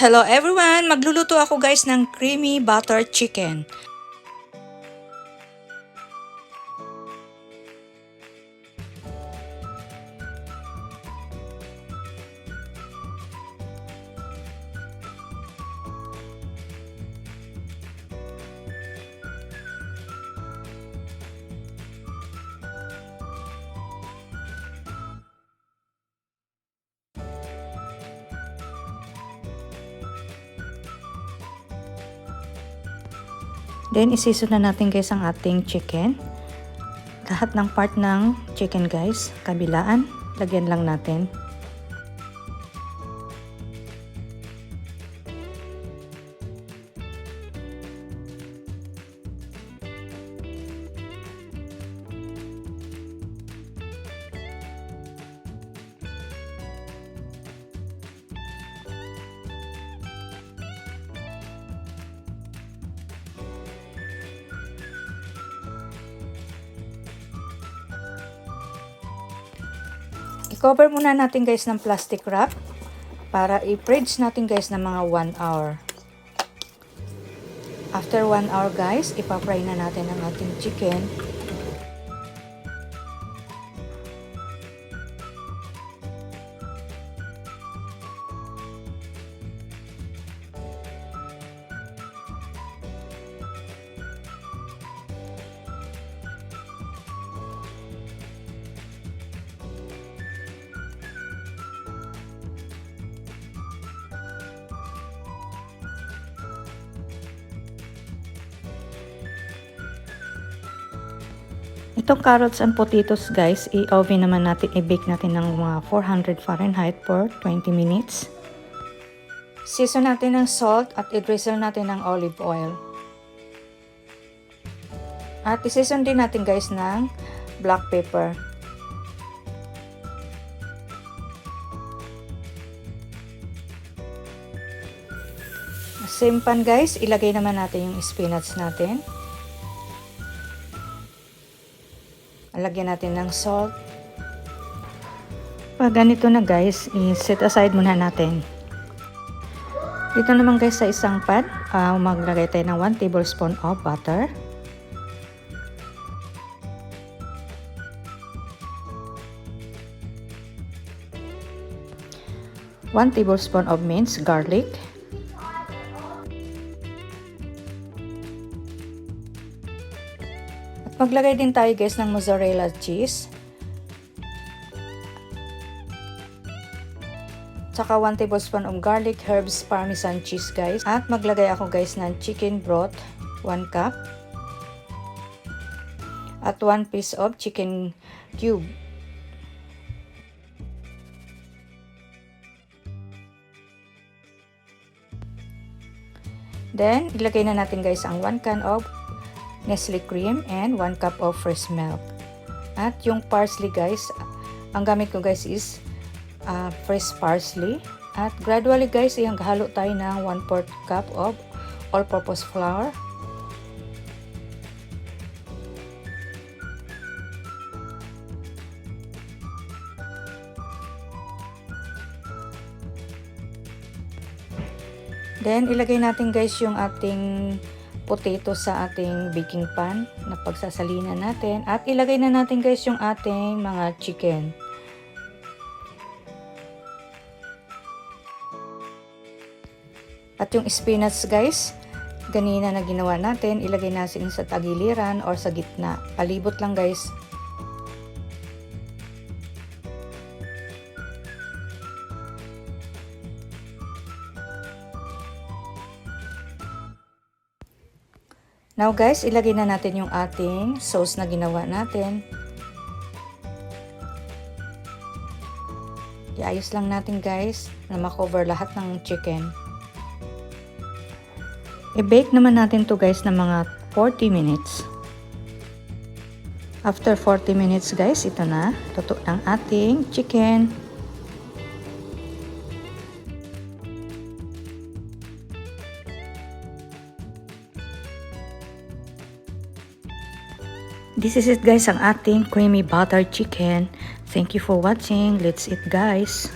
Hello everyone! Magluluto ako guys ng creamy butter chicken. Then, isiso na natin guys ang ating chicken. Lahat ng part ng chicken guys, kabilaan, lagyan lang natin. I-cover muna natin guys ng plastic wrap para i-fridge natin guys ng mga 1 hour. After 1 hour guys, ipa-fry na natin ang ating chicken. Itong carrots and potatoes guys, i-oven naman natin, i-bake natin ng mga 400 Fahrenheit for 20 minutes. Season natin ng salt at i-drizzle natin ng olive oil. At i-season din natin guys ng black pepper. Same pan guys, ilagay naman natin yung spinach natin. Lagyan natin ng salt. Pag ganito na guys, i-set aside muna natin. Dito naman guys sa isang pan, maglagay tayo ng 1 tablespoon of butter. One tablespoon of minced garlic. Maglagay din tayo guys ng mozzarella cheese. Tsaka 1 tablespoon of garlic, herbs, parmesan cheese guys. At maglagay ako guys ng chicken broth, 1 cup. At 1 piece of chicken cube. Then, ilagay na natin guys ang 1 can of Nestle cream and 1 cup of fresh milk. At yung parsley guys, ang gamit ko guys is fresh parsley. At gradually guys, halo tayo ng 1/4 cup of all-purpose flour. Then, ilagay natin guys yung ating potato sa ating baking pan na pagsasalinan natin. At ilagay na natin guys yung ating mga chicken. At yung spinach guys, ganina na ginawa natin, ilagay natin sa tagiliran or sa gitna. Palibot lang guys. Now guys, ilagay na natin yung ating sauce na ginawa natin. Iayos lang natin guys na makover lahat ng chicken. I-bake naman natin to guys ng mga 40 minutes. After 40 minutes guys, ito na, luto ng ating chicken. This is it guys, ang ating creamy butter chicken. Thank you for watching. Let's eat guys.